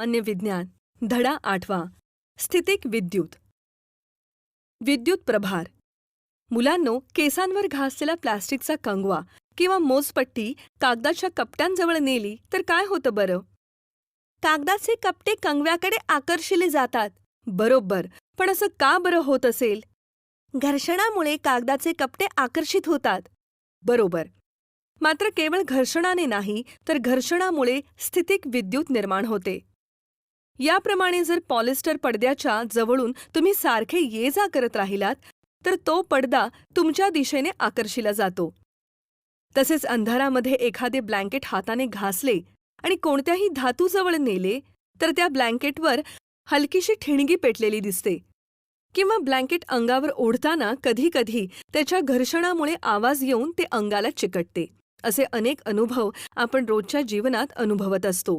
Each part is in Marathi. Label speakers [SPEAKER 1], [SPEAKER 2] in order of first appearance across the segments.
[SPEAKER 1] सामान्य विज्ञान धडा 8वा स्थितिक विद्युत विद्युत प्रभार. मुलांनो, केसांवर घासलेला प्लास्टिकचा कंगवा किंवा मोजपट्टी कागदाच्या कपट्यांजवळ नेली तर काय होतं बरं? कागदाचे कपटे कंगव्याकडे आकर्षिले जातात. बरोबर. पण असं का बरं होत असेल? घर्षणामुळे कागदाचे कपटे आकर्षित होतात. बरोबर. मात्र केवळ घर्षणाने नाही तर घर्षणामुळे स्थितिक विद्युत निर्माण होते. याप्रमाणे जर पॉलिस्टर पडद्याच्या जवळून तुम्ही सारखे ये जा करत राहिलात तर तो पडदा तुमच्या दिशेने आकर्षिला जातो. तसेच अंधारामध्ये एखादे ब्लँकेट हाताने घासले आणि कोणत्याही धातूजवळ नेले तर त्या ब्लँकेटवर हलकीशी ठिणगी पेटलेली दिसते. किंवा ब्लँकेट अंगावर ओढताना कधीकधी त्याच्या घर्षणामुळे आवाज येऊन ते अंगाला चिकटते. असे अनेक अनुभव आपण रोजच्या जीवनात अनुभवत असतो.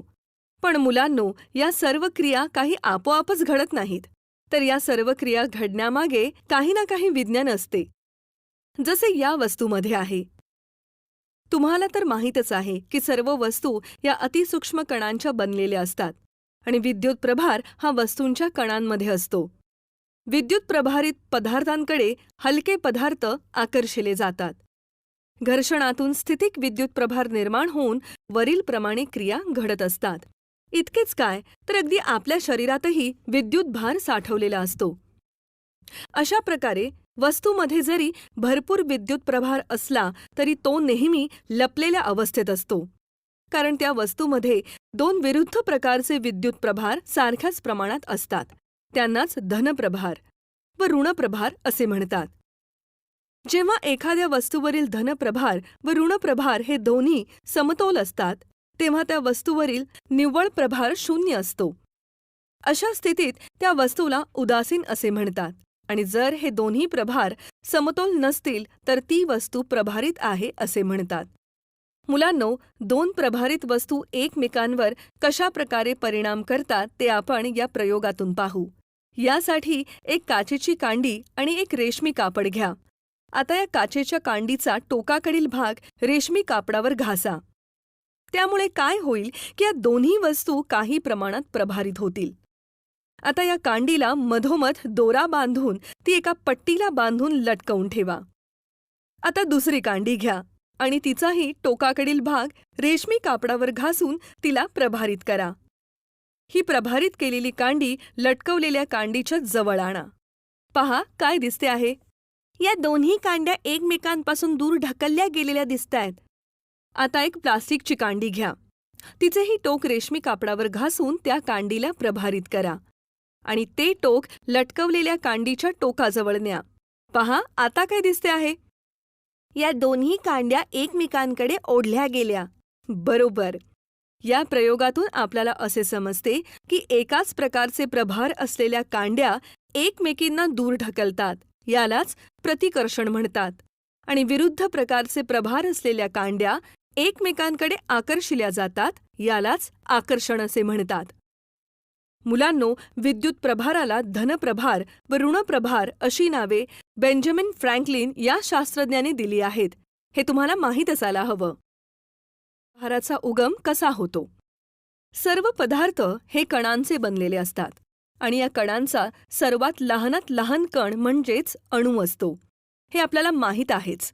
[SPEAKER 1] पण मुलांनो, या सर्व क्रिया काही आपोआपच घडत नाहीत, तर या सर्व क्रिया घडण्यामागे काही ना काही विज्ञान असते, जसे या वस्तूमध्ये आहे. तुम्हाला तर माहीतच आहे की सर्व वस्तू या अतिसूक्ष्म कणांच्या बनलेल्या असतात आणि विद्युत प्रभार हा वस्तूंच्या कणांमध्ये असतो. विद्युत प्रभारित पदार्थांकडे हलके पदार्थ आकर्षिले जातात. घर्षणातून स्थितिक विद्युत प्रभार निर्माण होऊन वरीलप्रमाणे क्रिया घडत असतात. इतकेच काय, तर अगदी आपल्या शरीरातही विद्युत भार साठवलेला असतो. अशा प्रकारे वस्तूमध्ये जरी भरपूर विद्युत प्रभार असला तरी तो नेहमी लपलेल्या अवस्थेत असतो, कारण त्या वस्तूमध्ये दोन विरुद्ध प्रकारचे विद्युत प्रभार सारख्याच प्रमाणात असतात. त्यांनाच धनप्रभार व ऋणप्रभार असे म्हणतात. जेव्हा एखाद्या वस्तूवरील धनप्रभार व ऋणप्रभार हे दोन्ही समतोल असतात तेव्हा त्या वस्तूवरील निव्वळ प्रभार शून्य असतो. अशा स्थितीत त्या वस्तूला उदासीन असे म्हणतात आणि जर हे दोन्ही प्रभार समतोल नसतील तर ती वस्तू प्रभारित आहे असे म्हणतात. मुलांनो, दोन प्रभारित वस्तू एकमेकांवर कशा प्रकारे परिणाम करतात ते आपण या प्रयोगातून पाहू. यासाठी एक काचेची कांडी आणि एक रेशमी कापड घ्या. आता या काचेच्या कांडीचा टोकाकडील भाग रेशमी कापडावर घासा. त्यामुळे काय होईल की या दोन्ही वस्तू काही प्रमाणात प्रभारित होतील. आता या कांडीला मधोमध दोरा बांधून ती एका पट्टीला बांधून लटकवून ठेवा. आता दुसरी कांडी घ्या आणि तिचाही टोकाकडील भाग रेशमी कापडावर घासून तिला प्रभारित करा. ही प्रभारित केलेली कांडी लटकवलेल्या कांडीच्या जवळ आणा. पहा काय दिसते आहे. या दोन्ही कांड्या एकमेकांपासून दूर ढकलल्या गेलेल्या दिसतायत. आता एक प्लास्टिकची कांडी घ्या. तिचेही टोक रेशमी कापडावर घासून त्या कांडीला प्रभारित करा आणि ते टोक लटकवलेल्या कांडीच्या टोकाजवळ न्या. पहा आता काय दिसते आहे. या दोन्ही कांड्या एकमेकांकडे ओढल्या गेल्या. बरोबर. या प्रयोगातून आपल्याला असे समजते की एकाच प्रकारचे प्रभार असलेल्या कांड्या एकमेकींना दूर ढकलतात, यालाच प्रतिकर्षण म्हणतात, आणि विरुद्ध प्रकारचे प्रभार असलेल्या कांड्या एकमेकांकडे आकर्षिल्या जातात, यालाच आकर्षण असे म्हणतात. मुलांनो, विद्युत प्रभाराला धनप्रभार व ऋणप्रभार अशी नावे बेंजामिन फ्रँकलिन या शास्त्रज्ञाने दिली आहेत. हे तुम्हाला माहीत असायला हवं. प्रभाराचा उगम कसा होतो. सर्व पदार्थ हे कणांचे बनलेले असतात आणि या कणांचा सर्वात लहानात लहान कण म्हणजेच अणू असतो. हे आपल्याला माहीत आहेच.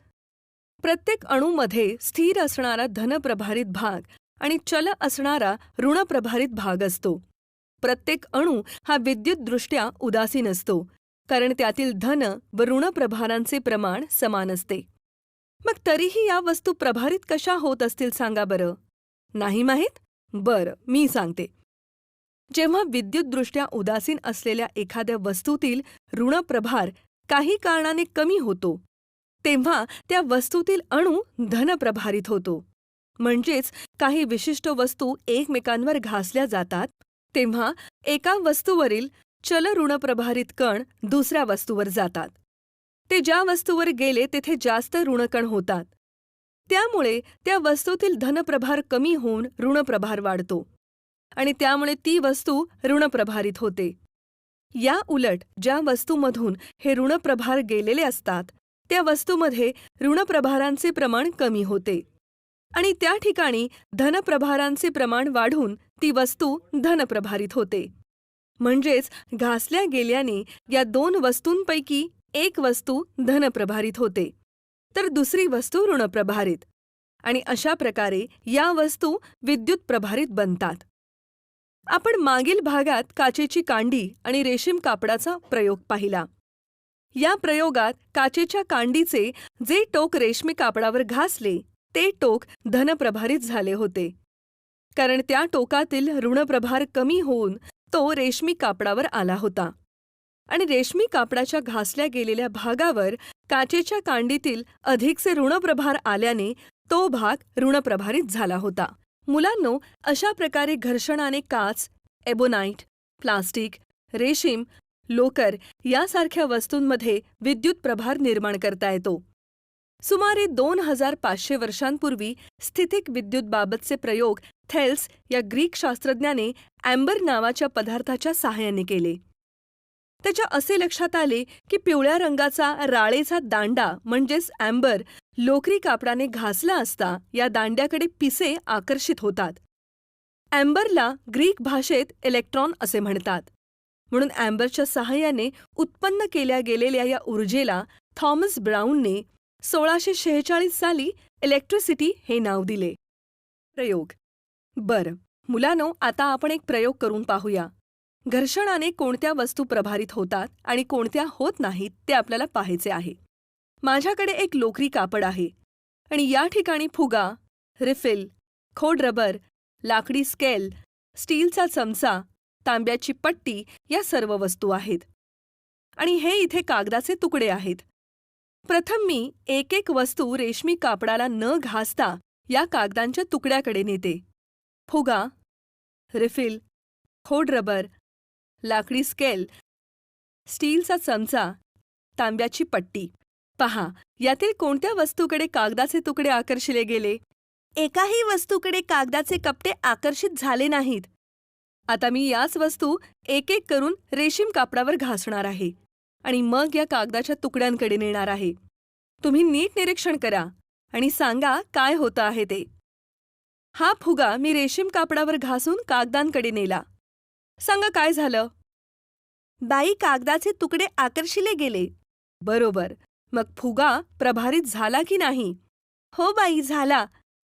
[SPEAKER 1] प्रत्येक अणूमध्ये स्थिर असणारा धनप्रभारित भाग आणि चल असणारा ऋणप्रभारित भाग असतो. प्रत्येक अणू हा विद्युतदृष्ट्या उदासीन असतो, कारण त्यातील धन व ऋणप्रभारांचे प्रमाण समान असते. मग तरीही या वस्तू प्रभारित कशा होत असतील सांगा बरं. नाही माहीत? बरं, मी सांगते. जेव्हा विद्युतदृष्ट्या उदासीन असलेल्या एखाद्या वस्तूतील ऋणप्रभार काही कारणाने कमी होतो तेव्हा त्या वस्तूतील अणू धनप्रभारित होतो. म्हणजेच काही विशिष्ट वस्तू एकमेकांवर घासल्या जातात तेव्हा एका वस्तूवरील चल ऋणप्रभारित कण दुसऱ्या वस्तूवर जातात. ते ज्या वस्तूवर गेले तेथे जास्त ऋणकण होतात. त्यामुळे त्या वस्तूतील धनप्रभार कमी होऊन ऋणप्रभार वाढतो आणि त्यामुळे ती वस्तू ऋणप्रभारित होते. या उलट ज्या वस्तूमधून हे ऋणप्रभार गेलेले असतात त्या वस्तूमध्ये ऋणप्रभारांचे प्रमाण कमी होते आणि त्या ठिकाणी धनप्रभारांचे प्रमाण वाढून ती वस्तू धनप्रभारित होते. म्हणजेच घासल्या गेल्याने या दोन वस्तूंपैकी एक वस्तू धनप्रभारित होते तर दुसरी वस्तू ऋणप्रभारित, आणि अशा प्रकारे या वस्तू विद्युत प्रभारित बनतात. आपण मागील भागात काचेची कांडी आणि रेशीम कापडाचा प्रयोग पाहिला. या प्रयोगात काचेच्या कांडीचे जे टोक रेशमी कापडावर घासले ते टोक धनप्रभारित झाले होते, कारण त्या टोकातील ऋणप्रभार कमी होऊन तो रेशमी कापडावर आला होता, आणि रेशमी कापडाच्या घासल्या गेलेल्या भागावर काचेच्या कांडीतील अधिकचे ऋणप्रभार आल्याने तो भाग ऋणप्रभारित झाला होता. मुलांनो, अशा प्रकारे घर्षणाने काच, एबोनाईट, प्लास्टिक, रेशीम, लोकर यासारख्या वस्तूंमध्ये विद्युत प्रभार निर्माण करता येतो. सुमारे 2500 वर्षांपूर्वी स्थितिक विद्युतबाबतचे प्रयोग थेल्स या ग्रीक शास्त्रज्ञाने ॲम्बर नावाच्या पदार्थाच्या सहाय्याने केले. त्याच्या असे लक्षात आले की पिवळ्या रंगाचा राळेचा दांडा म्हणजेच ॲम्बर लोकरी कापडाने घासला असता या दांड्याकडे पिसे आकर्षित होतात. ॲम्बरला ग्रीक भाषेत इलेक्ट्रॉन असे म्हणतात. म्हणून ॲम्बरच्या सहाय्याने उत्पन्न केल्या गेलेल्या या ऊर्जेला थॉमस ब्राऊनने 1646 साली इलेक्ट्रिसिटी हे नाव दिले. प्रयोग. बरं मुलांनो, आता आपण एक प्रयोग करून पाहूया. घर्षणाने कोणत्या वस्तू प्रभारित होतात आणि कोणत्या होत नाहीत ते आपल्याला पाहायचे आहे. माझ्याकडे एक लोकरी कापड आहे आणि या ठिकाणी फुगा, रिफिल, खोडरबर, लाकडी स्केल, स्टीलचा चमचा, तांब्याची पट्टी या सर्व वस्तू आहेत. आणि हे इथे कागदाचे तुकडे आहेत. प्रथम मी एक एक वस्तू रेशमी कापडाला न घासता या कागदांच्या तुकड्याकडे नेते. फुगा, रिफिल, खोडरबर, लाकडी स्केल, स्टीलचा चमचा, तांब्याची पट्टी. पहा, यातील कोणत्या वस्तूकडे कागदाचे तुकडे आकर्षिले गेले? एकाही वस्तूकडे कागदाचे कपटे आकर्षित झाले नाहीत. आता मी याच वस्तू एक एक करून रेशीम कापडावर घासणार आहे आणि मग या कागदाच्या तुकड्यांकडे नेणार आहे. तुम्ही नीट निरीक्षण करा आणि सांगा काय होतं आहे ते. हा फुगा मी रेशीम कापडावर घासून कागदांकडे नेला. सांगा काय झालं? बाई, कागदाचे तुकडे आकर्षिले गेले. बरोबर. मग फुगा प्रभारित झाला की नाही? हो बाई, झाला.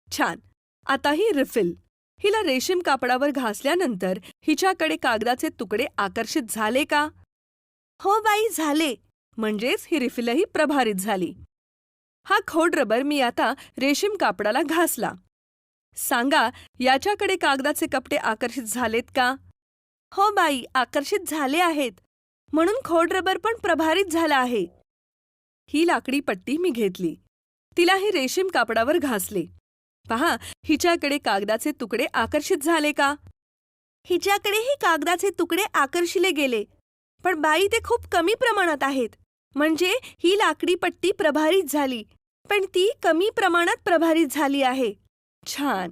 [SPEAKER 1] छान. आता ही रिफिल. हिला रेशीम कापडावर घासल्यानंतर हिच्याकडे कागदाचे तुकडे आकर्षित झाले का? हो बाई, झाले. म्हणजेच ही रिफिलही प्रभारित झाली. हा खोडरबर मी आता रेशीम कापडाला घासला. सांगा, याच्याकडे कागदाचे कपटे आकर्षित झालेत का? हो बाई, आकर्षित झाले आहेत. म्हणून खोडरबर पण प्रभारित झाला आहे. ही लाकडी पट्टी मी घेतली. तिलाही रेशीम कापडावर घासले. पहा, हिच्याकडे कागदाचे तुकडे आकर्षित झाले का? हिच्याकडेही कागदाचे तुकडे आकर्षिले गेले. पण बाई, ते खूप कमी प्रमाणात आहेत. म्हणजे ही लाकडी पट्टी प्रभारित झाली, पण ती कमी प्रमाणात प्रभारित झाली आहे. छान.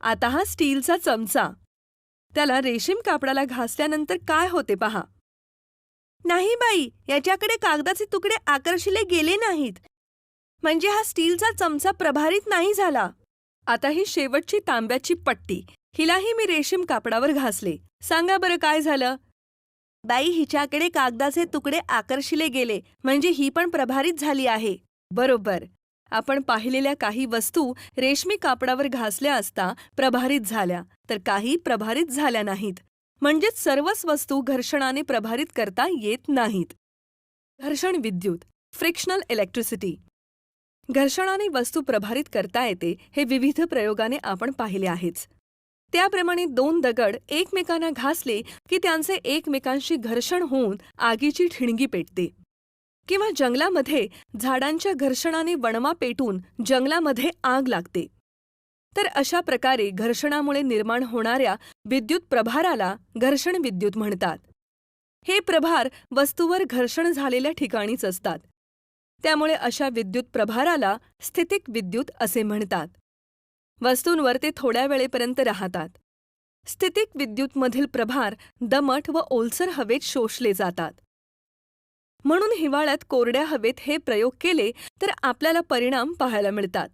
[SPEAKER 1] आता हा स्टीलचा चमचा. त्याला रेशीम कापडाला घासल्यानंतर काय होते पहा. नाही बाई, याच्याकडे कागदाचे तुकडे आकर्षिले गेले नाहीत. म्हणजे हा स्टीलचा चमचा प्रभारित नाही झाला. आता ही शेवटची तांब्याची पट्टी. हिलाही मी रेशीम कापडावर घासले. सांगा बरं काय झालं? बाई, हिच्याकडे कागदाचे तुकडे आकर्षिले गेले, म्हणजे ही पण प्रभारित झाली आहे. बरोबर. आपण पाहिलेल्या काही वस्तू रेशमी कापडावर घासल्या असता प्रभारित झाल्या, तर काही प्रभारित झाल्या नाहीत. म्हणजेच सर्वच वस्तू घर्षणाने प्रभारित करता येत नाहीत. घर्षण विद्युत, फ्रिक्शनल इलेक्ट्रिसिटी. घर्षणाने वस्तू प्रभारित करता येते हे विविध प्रयोगाने आपण पाहिले आहेच. त्याप्रमाणे दोन दगड एकमेकांना घासले की त्यांचे एकमेकांशी घर्षण होऊन आगीची ठिणगी पेटते. किंवा जंगलामध्ये झाडांच्या घर्षणाने वणवा पेटून जंगलामध्ये आग लागते. तर अशा प्रकारे घर्षणामुळे निर्माण होणाऱ्या विद्युत प्रभाराला घर्षण विद्युत म्हणतात. हे प्रभार वस्तूवर घर्षण झालेल्या ठिकाणीच असतात. त्यामुळे अशा विद्युत प्रभाराला स्थितिक विद्युत असे म्हणतात. वस्तूंवर ते थोड्या वेळेपर्यंत राहतात. स्थितिक विद्युतमधील प्रभार दमट व ओलसर हवेत शोषले जातात. म्हणून हिवाळ्यात कोरड्या हवेत हे प्रयोग केले तर आपल्याला परिणाम पाहायला मिळतात.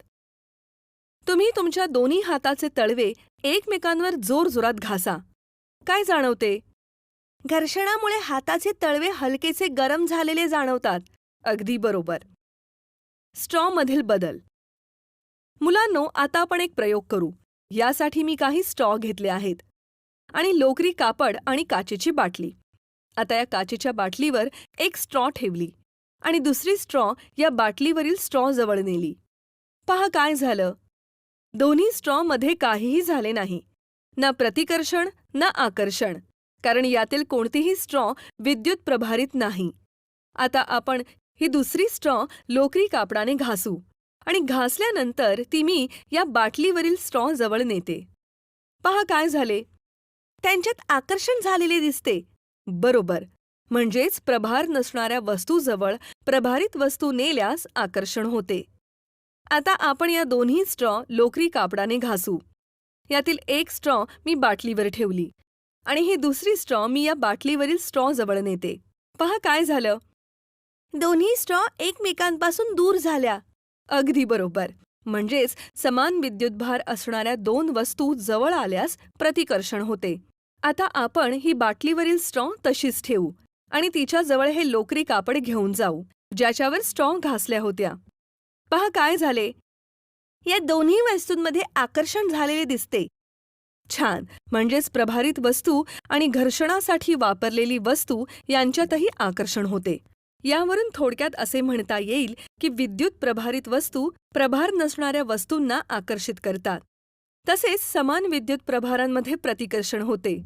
[SPEAKER 1] तुम्ही तुमच्या दोन्ही हाताचे तळवे एकमेकांवर जोरजोरात घासा. काय जाणवते? घर्षणामुळे हाताचे तळवे हलकेसे गरम झालेले जाणवतात. अगदी बरोबर. स्ट्रॉमधील बदल. मुलांनो, आता आपण एक प्रयोग करू. यासाठी मी काही स्ट्रॉ घेतले आहेत आणि लोकरी कापड आणि काचेची बाटली. आता या काचेच्या बाटलीवर एक स्ट्रॉ ठेवली आणि दुसरी स्ट्रॉ या बाटलीवरील स्ट्रॉ जवळ नेली. पहा काय झालं. दोन्ही स्ट्रॉमध्ये काहीही झाले नाही. ना प्रतिकर्षण ना आकर्षण, कारण यातील कोणतीही स्ट्रॉ विद्युत प्रभारित नाही. आता आपण ही दुसरी स्ट्रॉ लोकरी कापडाने घासू आणि घासल्यानंतर ती मी या बाटलीवरील स्ट्रॉ जवळ नेते. पहा काय झाले. त्यांच्यात आकर्षण झालेले दिसते. बरोबर, म्हणजेच प्रभार नसणाऱ्या वस्तूजवळ प्रभारित वस्तू नेल्यास आकर्षण होते. आता आपण या दोन्ही स्ट्रॉ लोकरी कापडाने घासू. यातील एक स्ट्रॉ मी बाटलीवर ठेवली आणि ही दुसरी स्ट्रॉ मी या बाटलीवरील स्ट्रॉ जवळ नेते. पहा काय झालं. दोन्ही स्ट्रॉ एकमेकांपासून दूर झाल्या. अगदी बरोबर, म्हणजेच समान विद्युतभार असणाऱ्या दोन वस्तू जवळ आल्यास प्रतिकर्षण होते. आता आपण ही बाटलीवरील स्ट्रॉ तशीच ठेवू आणि तिच्याजवळ हे लोकरी कापड घेऊन जाऊ ज्याच्यावर स्ट्रॉ घासल्या होत्या. पहा काय झाले. या दोन्ही वस्तूंमध्ये आकर्षण झालेले दिसते. छान, म्हणजेच प्रभारित वस्तू आणि घर्षणासाठी वापरलेली वस्तू यांच्यातही आकर्षण होते. यावरून थोडक्यात असे म्हणता येईल की विद्युत प्रभारित वस्तू प्रभार नसणाऱ्या वस्तूंना आकर्षित करतात. तसेच समान विद्युत प्रभारांमध्ये प्रतिकर्षण होते,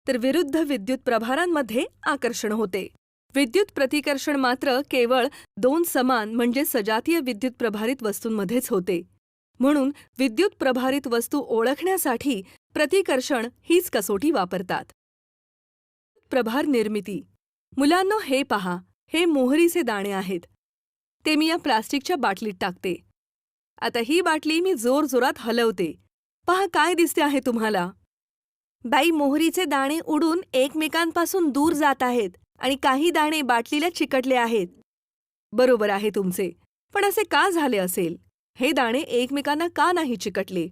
[SPEAKER 1] तर विरुद्ध विद्युत प्रभारांमध्ये आकर्षण होते. विद्युत प्रतिकर्षण मात्र केवळ दोन समान म्हणजे सजातीय विद्युत प्रभारित वस्तूंमध्येच होते. म्हणून विद्युत प्रभारित वस्तू ओळखण्यासाठी प्रतिकर्षण हीच कसोटी वापरतात. प्रभार निर्मिती. मुलांनो, हे पहा, हे मोहरीचे दाणे आहेत. ते मी या प्लास्टिकच्या बाटलीत टाकते. आता ही बाटली मी जोरजोरात हलवते. पहा काय दिसते आहे तुम्हाला. बाई, मोहरीचे दाणे उडून एकमेकांपासून दूर जात आहेत आणि काही दाणे बाटलीला चिकटले आहेत. बरोबर आहे तुमचे, पण असे का झाले असेल. हे दाणे एकमेकांना का नाही चिकटले.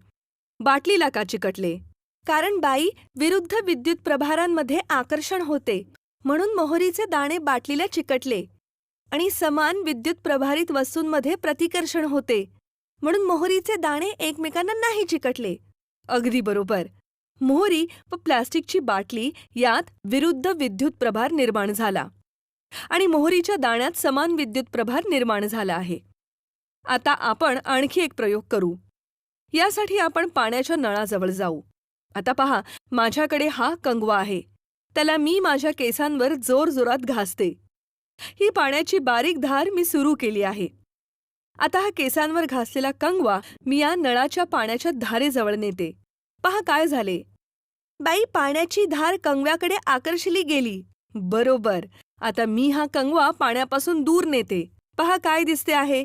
[SPEAKER 1] बाटलीला का चिकटले. कारण बाई, विरुद्ध विद्युत प्रभारांमध्ये आकर्षण होते, म्हणून मोहरीचे दाणे बाटलीला चिकटले. आणि समान विद्युत प्रभारित वस्तूंमध्ये प्रतिकर्षण होते, म्हणून मोहरीचे दाणे एकमेकांना नाही चिकटले. अगदी बरोबर. मोहरी व प्लास्टिकची बाटली यात विरुद्ध विद्युत प्रभार निर्माण झाला आणि मोहरीच्या दाण्यात समान विद्युत प्रभार निर्माण झाला आहे. आता आपण आणखी एक प्रयोग करू. यासाठी आपण पाण्याच्या नळाजवळ जाऊ. आता पहा, माझ्याकडे हा कंगवा आहे. त्याला मी माझ्या केसांवर जोरजोरात घासते. ही पाण्याची बारीक धार मी सुरू केली आहे. आता हा केसांवर घासलेला कंगवा मी या नळाच्या पाण्याच्या धारेजवळ नेते. पहा काय झाले. बाई, पाण्याची धार कंगव्याकडे आकर्षली गेली. बरोबर. आता मी हा कंगवा पाण्यापासून दूर नेते. पहा काय दिसते आहे.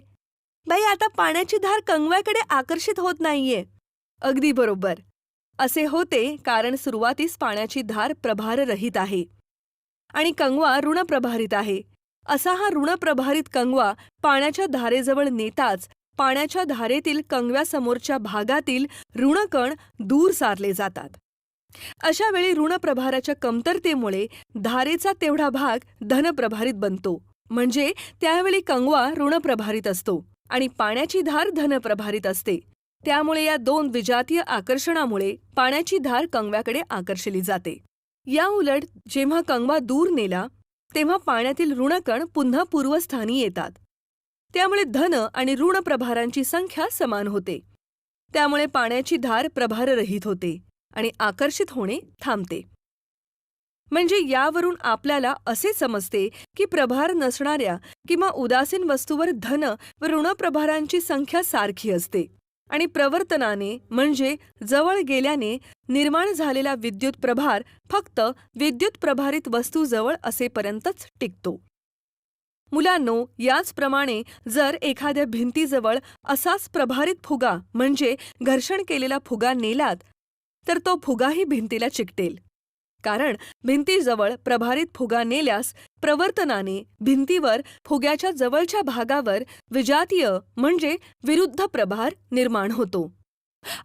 [SPEAKER 1] बाई, आता पाण्याची धार कंगव्याकडे आकर्षित होत नाहीये. अगदी बरोबर. असे होते कारण सुरुवातीस पाण्याची धार प्रभाररहित आहे आणि कंगवा ऋणप्रभारित आहे. असा हा ऋणप्रभारित कंगवा पाण्याच्या धारेजवळ नेताच पाण्याच्या धारेतील कंगव्यासमोरच्या भागातील ऋणकण दूर सारले जातात. अशा वेळी ऋणप्रभाराच्या कमतरतेमुळे धारेचा तेवढा भाग धनप्रभारित बनतो, म्हणजे त्यावेळी कंगवा ऋणप्रभारित असतो आणि पाण्याची धार धनप्रभारित असते. त्यामुळे या दोन विजातीय आकर्षणामुळे पाण्याची धार कंगव्याकडे आकर्षली जाते. या उलट जेव्हा कंगवा दूर नेला तेव्हा पाण्यातील ऋणकण पुन्हा पूर्वस्थानी येतात. त्यामुळे धन आणि ऋण प्रभारांची संख्या समान होते. त्यामुळे पाण्याची धार प्रभाररहित होते आणि आकर्षित होणे थांबते. म्हणजे यावरून आपल्याला असे समजते की प्रभार नसणाऱ्या किंवा उदासीन वस्तूवर धन व ऋणप्रभारांची संख्या सारखी असते आणि प्रवर्तनाने म्हणजे जवळ गेल्याने निर्माण झालेला विद्युत प्रभार फक्त विद्युत प्रभारित वस्तूजवळ असेपर्यंतच टिकतो. मुलांनो, याचप्रमाणे जर एखाद्या भिंतीजवळ असाच प्रभारित फुगा म्हणजे घर्षण केलेला फुगा नेलात तर तो फुगाही भिंतीला चिकटेल. कारण भिंतीजवळ प्रभारित फुगा नेल्यास प्रवर्तनाने भिंतीवर फुग्याच्या जवळच्या भागावर विजातीय म्हणजे विरुद्ध प्रभार निर्माण होतो.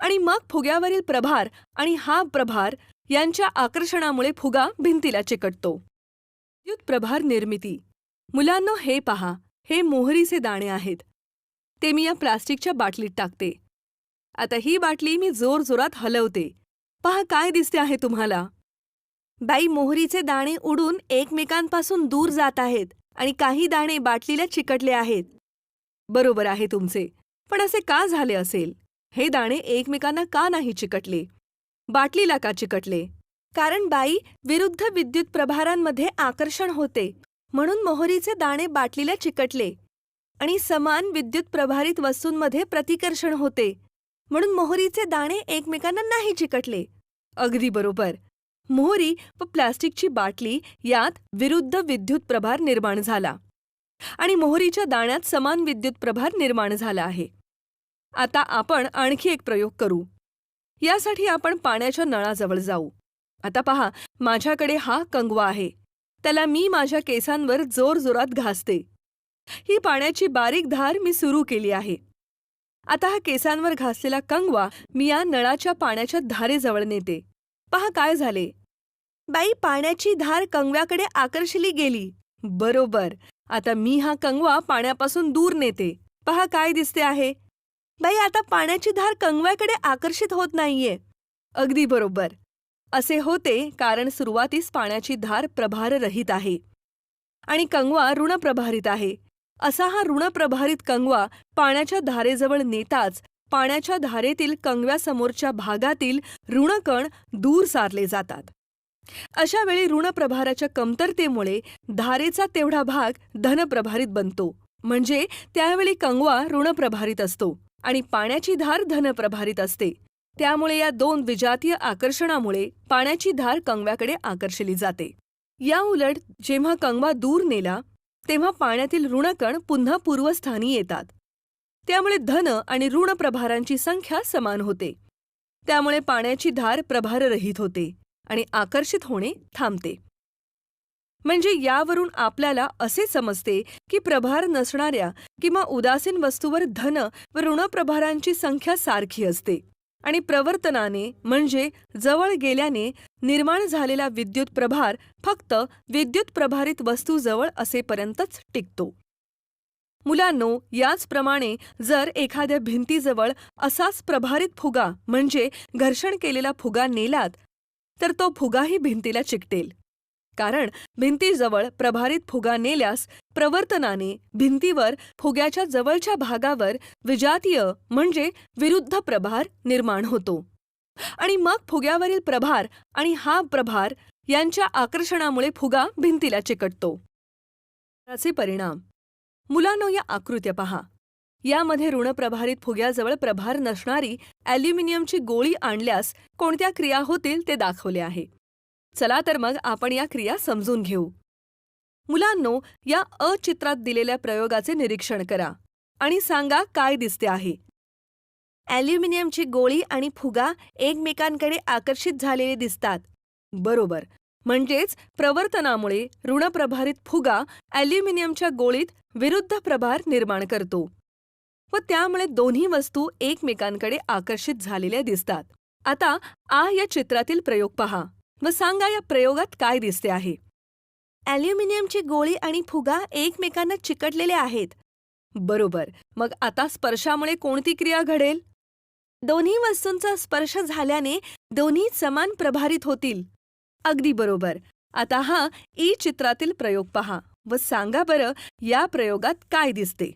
[SPEAKER 1] आणि मग फुग्यावरील प्रभार आणि हा प्रभार यांच्या आकर्षणामुळे फुगा भिंतीला चिकटतो. विद्युत प्रभार निर्मिती. मुलांनो, हे पहा, हे मोहरीचे दाणे आहेत. ते मी या प्लास्टिकच्या बाटलीत टाकते. आता ही बाटली मी जोरजोरात हलवते. पहा काय दिसते आहे तुम्हाला. बाई, मोहरीचे दाणे उडून एकमेकांपासून दूर जात आहेत आणि काही दाणे बाटलीला चिकटले आहेत. बरोबर आहे तुमचे. पण असे का झाले असेल? हे दाणे एकमेकांना का नाही चिकटले? बाटलीला का चिकटले? कारण बाई, विरुद्ध विद्युत प्रभारांमध्ये आकर्षण होते, म्हणून मोहरीचे दाणे बाटलीला चिकटले. आणि समान विद्युत प्रभारित वस्तूंमध्ये प्रतिकर्षण होते, म्हणून मोहरीचे दाणे एकमेकांना नाही चिकटले. अगदी बरोबर. मोहरी व प्लास्टिकची बाटली यात विरुद्ध विद्युत प्रभार निर्माण झाला आणि मोहरीच्या दाण्यात समान विद्युत प्रभार निर्माण झाला आहे. आता आपण आणखी एक प्रयोग करू. यासाठी आपण पाण्याच्या नळाजवळ जाऊ. आता पहा, माझ्याकडे हा कंगवा आहे. त्याला मी माझ्या केसांवर जोरजोरात घासते. ही पाण्याची बारीक धार मी सुरू केली आहे. आता हा केसांवर घासलेला कंगवा मी या नळाच्या पाण्याच्या धारेजवळ नेते. पहा काय झाले. बाई, पाण्याची धार कंगव्याकडे आकर्षली गेली. बरोबर. आता मी हा कंगवा पाण्यापासून दूर नेते. पहा काय दिसते आहे. बाई, आता पाण्याची धार कंगव्याकडे आकर्षित होत नाहीये. अगदी बरोबर. असे होते कारण सुरुवातीस पाण्याची धार प्रभाररहित आहे आणि कंगवा ऋणप्रभारित आहे. असा हा ऋणप्रभारित कंगवा पाण्याच्या धारेजवळ नेताच पाण्याच्या धारेतील कंगव्यासमोरच्या भागातील ऋणकण दूर सारले जातात. अशा वेळी ऋणप्रभाराच्या कमतरतेमुळे धारेचा तेवढा भाग धनप्रभारित बनतो. म्हणजे त्यावेळी कंगवा ऋणप्रभारित असतो आणि पाण्याची धार धनप्रभारित असते. त्यामुळे या दोन विजातीय आकर्षणामुळे पाण्याची धार कंगव्याकडे आकर्षली जाते. या उलट जेव्हा कंगवा दूर नेला तेव्हा पाण्यातील ऋणकण पुन्हा पूर्वस्थानी येतात. त्यामुळे धन आणि ऋण प्रभारांची संख्या समान होते. त्यामुळे पाण्याची धार प्रभाररहित होते आणि आकर्षित होणे थांबते. म्हणजे यावरून आपल्याला असे समजते की प्रभार नसणाऱ्या किंवा उदासीन वस्तूवर धन व ऋणप्रभारांची संख्या सारखी असते आणि प्रवर्तनाने म्हणजे जवळ गेल्याने निर्माण झालेला विद्युत प्रभार फक्त विद्युत प्रभारित वस्तूजवळ असेपर्यंतच टिकतो. मुलांनो, याचप्रमाणे जर एखाद्या भिंतीजवळ असाच प्रभारित फुगा म्हणजे घर्षण केलेला फुगा नेलात तर तो फुगाही भिंतीला चिकटेल. कारण भिंतीजवळ प्रभारित फुगा नेल्यास प्रवर्तनाने भिंतीवर फुग्याच्या जवळच्या भागावर विजातीय म्हणजे विरुद्ध प्रभार निर्माण होतो आणि मग फुग्यावरील प्रभार आणि हा प्रभार यांच्या आकर्षणामुळे फुगा भिंतीला चिकटतो. त्याचे परिणाम. मुलांनो, या आकृत्या पहा. यामध्ये ऋणप्रभारित फुग्याजवळ प्रभार नसणारी ॲल्युमिनियमची गोळी आणल्यास कोणत्या क्रिया होतील ते दाखवले आहे. चला तर मग आपण या क्रिया समजून घेऊ. मुलांनो, या चित्रात दिलेल्या प्रयोगाचे निरीक्षण करा आणि सांगा काय दिसते आहे. ॲल्युमिनियमची गोळी आणि फुगा एकमेकांकडे आकर्षित झालेले दिसतात. बरोबर. म्हणजेच प्रवर्तनामुळे ऋणप्रभारित फुगा ॲल्युमिनियमच्या गोळीत विरुद्ध प्रभार निर्माण करतो व त्यामुळे दोन्ही वस्तू एकमेकांकडे आकर्षित झालेल्या दिसतात. आता या चित्रातील प्रयोग पहा व सांगा या प्रयोगात काय दिसते आहे. ॲल्युमिनियमची गोळी आणि फुगा एकमेकांना चिकटलेले आहेत. बरोबर. मग आता स्पर्शामुळे कोणती क्रिया घडेल? दोन्ही वस्तूंचा स्पर्श झाल्याने दोन्ही समान प्रभारित होतील. अगदी बरोबर. आता हा चित्रातील प्रयोग पहा व सांगा बरं या प्रयोगात काय दिसते.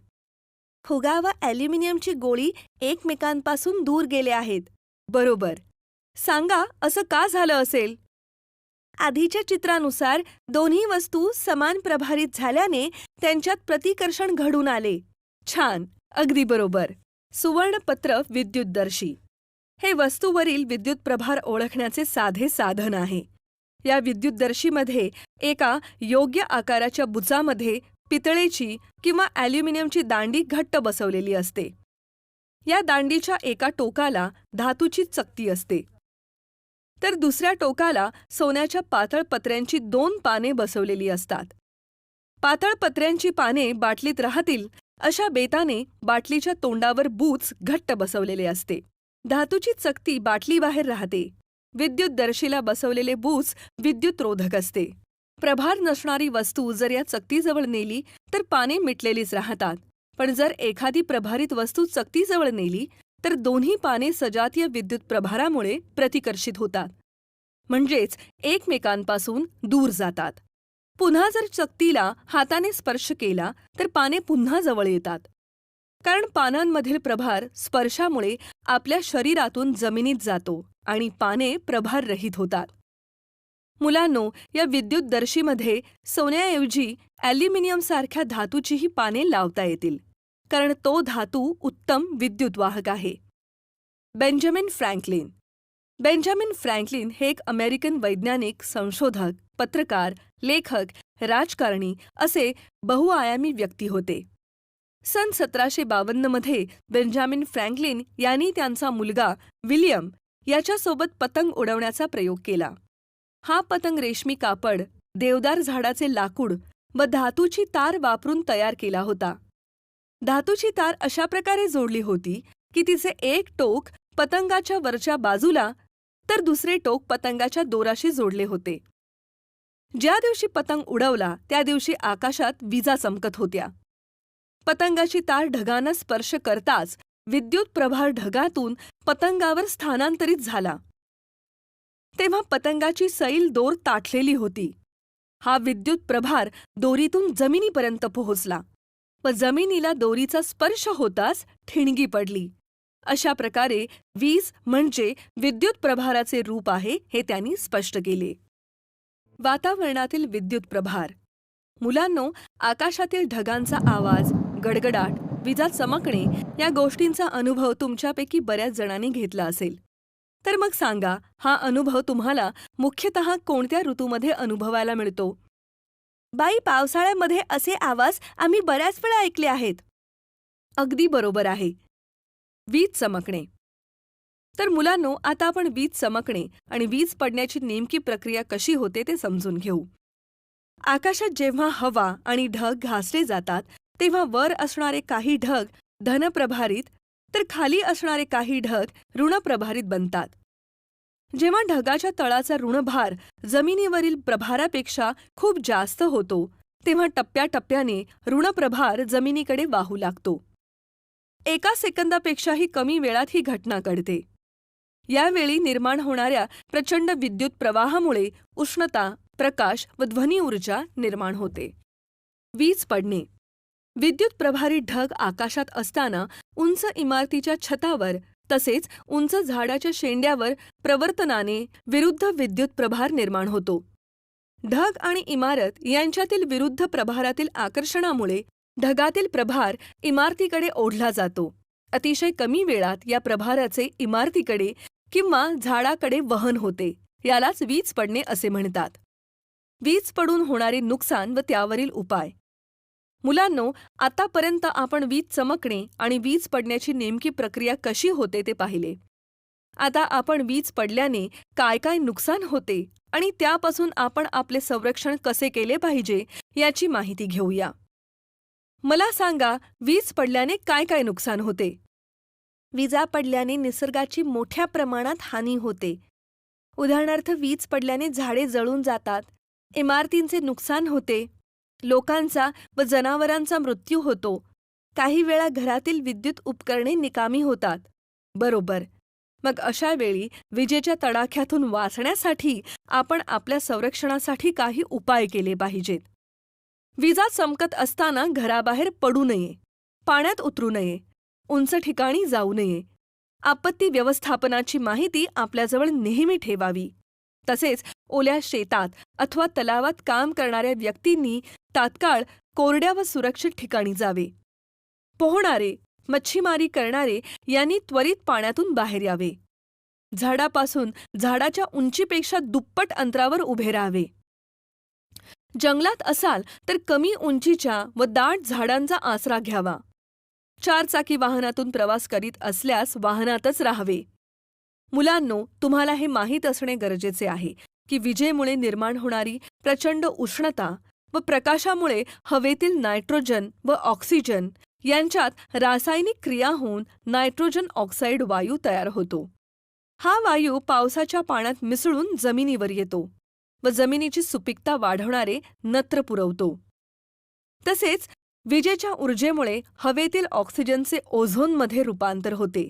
[SPEAKER 1] फुगा व ॲल्युमिनियमची गोळी एकमेकांपासून दूर गेले आहेत. बरोबर. सांगा असं का झालं असेल? आधीच्या चित्रानुसार दोन्ही वस्तू समान प्रभारित झाल्याने त्यांच्यात प्रतिकर्षण घडून आले. छान. अगदी बरोबर. सुवर्णपत्र विद्युतदर्शी हे वस्तूवरील विद्युत प्रभार ओळखण्याचे साधे साधन आहे. या विद्युतदर्शीमध्ये एका योग्य आकाराच्या बुचामध्ये पितळेची किंवा ॲल्युमिनियमची दांडी घट्ट बसवलेली असते. या दांडीच्या एका टोकाला धातूची चकती असते तर दुसऱ्या टोकाला सोन्याच्या पातळ पत्र्यांची 2 पाने बसवलेली असतात. पातळ पत्र्यांची पाने बाटलीत राहतील अशा बेताने बाटलीच्या तोंडावर बूच घट्ट बसवलेले असते. धातूची चकती बाटलीबाहेर राहते. विद्युतदर्शीला बसवलेले बूच विद्युतरोधक असते. प्रभार नसणारी वस्तू जर या चकतीजवळ नेली तर पाने मिटलेलीच राहतात. पण जर एखादी प्रभारित वस्तू चकतीजवळ नेली तर दोन्ही पाने सजातीय विद्युत प्रभारामुळे प्रतिकर्षित होतात, म्हणजेच एकमेकांपासून दूर जातात. पुन्हा जर चकतीला हाताने स्पर्श केला तर पाने पुन्हा जवळ येतात, कारण पानांमधील प्रभार स्पर्शामुळे आपल्या शरीरातून जमिनीत जातो आणि पाने प्रभाररहित होतात. मुलांनो, या विद्युतदर्शीमध्ये सोन्याऐवजी ॲल्युमिनियमसारख्या धातूचीही पाने लावता येतील, कारण तो धातू उत्तम विद्युतवाहक आहे. Benjamin Franklin. बेंजामिन फ्रँकलिन हे एक अमेरिकन वैज्ञानिक, संशोधक, पत्रकार, लेखक, राजकारणी असे बहुआयामी व्यक्ती होते. सन 1752 बेंजामिन फ्रँकलिन यांनी त्यांचा मुलगा विल्यम याच्यासोबत पतंग उडवण्याचा प्रयोग केला. हा पतंग रेशमी कापड, देवदार झाडाचे लाकूड व धातूची तार वापरून तयार केला होता. धातूची तार अशा प्रकारे जोडली होती की तिचे एक टोक पतंगाच्या वरच्या बाजूला तर दुसरे टोक पतंगाच्या दोराशी जोडले होते. ज्या दिवशी पतंग उडवला त्या दिवशी आकाशात विजा चमकत होत्या. पतंगाची तार ढगांना स्पर्श करताच विद्युत प्रभार ढगातून पतंगावर स्थानांतरित झाला. तेव्हा पतंगाची सैल दोर ताठलेली होती. हा विद्युत प्रभार दोरीतून जमिनीपर्यंत पोहोचला व जमिनीला दोरीचा स्पर्श होताच ठिणगी पडली. अशा प्रकारे वीज म्हणजे विद्युत प्रभाराचे रूप आहे हे त्यांनी स्पष्ट केले. वातावरणातील विद्युत प्रभार. मुलांनो, आकाशातील ढगांचा आवाज, गडगडाट, विजा चमकणे या गोष्टींचा अनुभव तुमच्यापैकी बऱ्याच जणांनी घेतला असेल. तर मग सांगा, हा अनुभव तुम्हाला मुख्यतः कोणत्या ऋतूमध्ये अनुभवायला मिळतो? बाई, पावसाळ्यामध्ये असे आवाज आम्ही बऱ्याच वेळा ऐकले आहेत. अगदी बरोबर आहे. वीज चमकणे. तर मुलांनो, आता आपण वीज चमकणे आणि वीज पडण्याची नेमकी प्रक्रिया कशी होते ते समजून घेऊ. आकाशात जेव्हा हवा आणि ढग घासले जातात तेव्हा वर असणारे काही ढग धनप्रभारित तर खाली असणारे काही ढग ऋणप्रभारित बनतात. जेव्हा ढगाच्या तळाचा ऋणभार जमिनीवरील प्रभारापेक्षा खूप जास्त होतो तेव्हा टप्प्याटप्प्याने ऋणप्रभार जमिनीकडे वाहू लागतो. एका सेकंदापेक्षाही कमी वेळात ही घटना घडते. यावेळी निर्माण होणाऱ्या प्रचंड विद्युत प्रवाहामुळे उष्णता, प्रकाश व ध्वनी ऊर्जा निर्माण होते. वीज पडणे. विद्युत प्रभारित ढग आकाशात असताना उंच इमारतीच्या छतावर तसेच उंच झाडाच्या शेंड्यावर प्रवर्तनाने विरुद्ध विद्युत प्रभार निर्माण होतो. ढग आणि इमारत यांच्यातील विरुद्ध प्रभारातील आकर्षणामुळे ढगातील प्रभार इमारतीकडे ओढला जातो. अतिशय कमी वेळात या प्रभाराचे इमारतीकडे किंवा झाडाकडे वहन होते. यालाच वीज पडणे असे म्हणतात. वीज पडून होणारे नुकसान व त्यावरील उपाय. मुलांनो, आतापर्यंत आपण वीज चमकणे आणि वीज पडण्याची नेमकी प्रक्रिया कशी होते ते पाहिले. आता आपण वीज पडल्याने काय काय नुकसान होते आणि त्यापासून आपण आपले संरक्षण कसे केले पाहिजे याची माहिती घेऊया. मला सांगा, वीज पडल्याने काय काय नुकसान होते? विजा पडल्याने निसर्गाची मोठ्या प्रमाणात हानी होते. उदाहरणार्थ, वीज पडल्याने झाडे जळून जातात, इमारतींचे नुकसान होते, लोकांचा व जनावरांचा मृत्यू होतो. काही वेळा घरातील विद्युत उपकरणे निकामी होतात. बरोबर. मग अशा वेळी विजेच्या तडाख्यातून वाचण्यासाठी आपण आपल्या संरक्षणासाठी काही उपाय केले पाहिजेत. विजा चमकत असताना घराबाहेर पडू नये, पाण्यात उतरू नये, उंच ठिकाणी जाऊ नये. आपत्ती व्यवस्थापनाची माहिती आपल्याजवळ नेहमी ठेवावी. तसेच ओल्या शेतात अथवा तलावात काम करणाऱ्या व्यक्तींनी तात्काळ कोरड्या व सुरक्षित ठिकाणी जावे. पोहणारे, मच्छीमारी करणारे यांनी त्वरित पाण्यातून बाहेर यावे. झाडापासून झाडाच्या उंचीपेक्षा दुप्पट अंतरावर उभे राहावे. जंगलात असाल तर कमी उंचीच्या व दाट झाडांचा आसरा घ्यावा. 4 चाकी वाहनातून प्रवास करीत असल्यास वाहनातच राहावे. मुलांनो, तुम्हाला हे माहीत असणे गरजेचे आहे की विजेमुळे निर्माण होणारी प्रचंड उष्णता व प्रकाशामुळे हवेतील नायट्रोजन व ऑक्सिजन यांच्यात रासायनिक क्रिया होऊन नायट्रोजन ऑक्साईड वायू तयार होतो. हा वायू पावसाच्या पाण्यात मिसळून जमिनीवर येतो व जमिनीची सुपीकता वाढवणारे नत्र पुरवतो. तसेच विजेच्या ऊर्जेमुळे हवेतील ऑक्सिजनचे ओझोनमध्ये रूपांतर होते.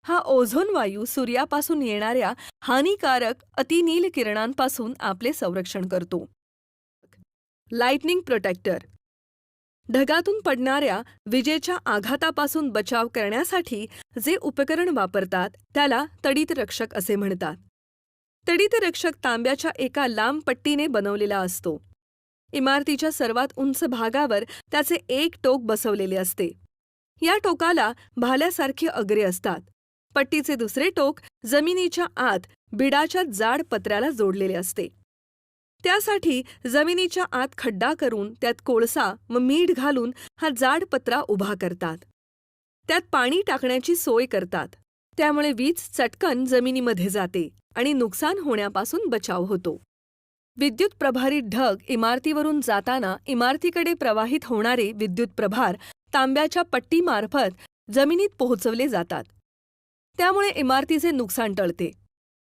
[SPEAKER 1] हा ओझोन वायू सूर्यापासून येणाऱ्या हानिकारक अतिनील किरणांपासून आपले संरक्षण करतो. लाइटनिंग प्रोटेक्टर ढगातून पडणाऱ्या विजेच्या आघातापासून बचाव करण्यासाठी जे उपकरण वापरतात त्याला तडितरक्षक असे म्हणतात. तडितरक्षक तांब्याच्या एका लांब पट्टीने बनवलेला असतो. इमारतीच्या सर्वात उंच भागावर त्याचे एक टोक बसवलेले असते. या टोकाला भाल्यासारखी अग्रे असतात. पट्टीचे दुसरे टोक जमिनीच्या आत बिडाच्या जाड पत्र्याला जोडलेले असते. त्यासाठी जमिनीच्या आत खड्डा करून त्यात कोळसा व मीठ घालून हा जाड पत्रा उभा करतात. त्यात पाणी टाकण्याची सोय करतात. त्यामुळे वीज चटकन जमिनीमध्ये जाते आणि नुकसान होण्यापासून बचाव होतो. विद्युत प्रभारित ढग इमारतीवरून जाताना इमारतीकडे प्रवाहित होणारे विद्युत प्रभार तांब्याच्या पट्टीमार्फत जमिनीत पोहोचवले जातात. त्यामुळे इमारतीचे नुकसान टळते.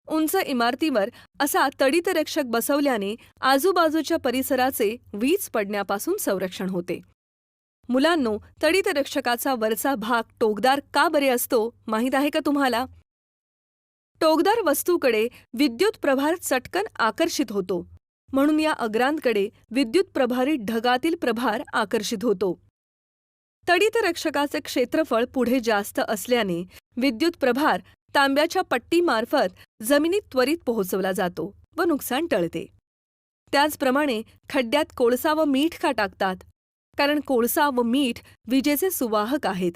[SPEAKER 1] उंच इमारतीवर असा तडितरक्षक बसवल्याने आजूबाजूच्या परिसराचे वीज पडण्यापासून संरक्षण होते. मुलांनो, तडितरक्षकाचा वरचा भाग टोकदार का बरे असतो माहीत आहे का तुम्हाला? टोकदार वस्तूकडे विद्युत प्रभार चटकन आकर्षित होतो, म्हणून या अग्रांकडे विद्युत प्रभारित ढगातील प्रभार आकर्षित होतो. तडितरक्षकाचे क्षेत्रफळ पुढे जास्त असल्याने विद्युत प्रभार तांब्याच्या पट्टीमार्फत जमिनीत त्वरित पोहोचवला जातो व नुकसान टळते. त्याचप्रमाणे खड्ड्यात कोळसा व मीठ का टाकतात? कारण कोळसा व मीठ विजेचे सुवाहक आहेत,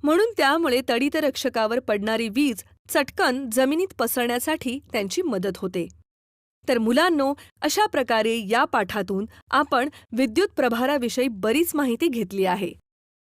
[SPEAKER 1] म्हणून त्यामुळे तडितरक्षकावर पडणारी वीज चटकन जमिनीत पसरण्यासाठी त्यांची मदत होते. तर मुलांनो, अशा प्रकारे या पाठातून आपण विद्युत प्रभाराविषयी बरीच माहिती घेतली आहे.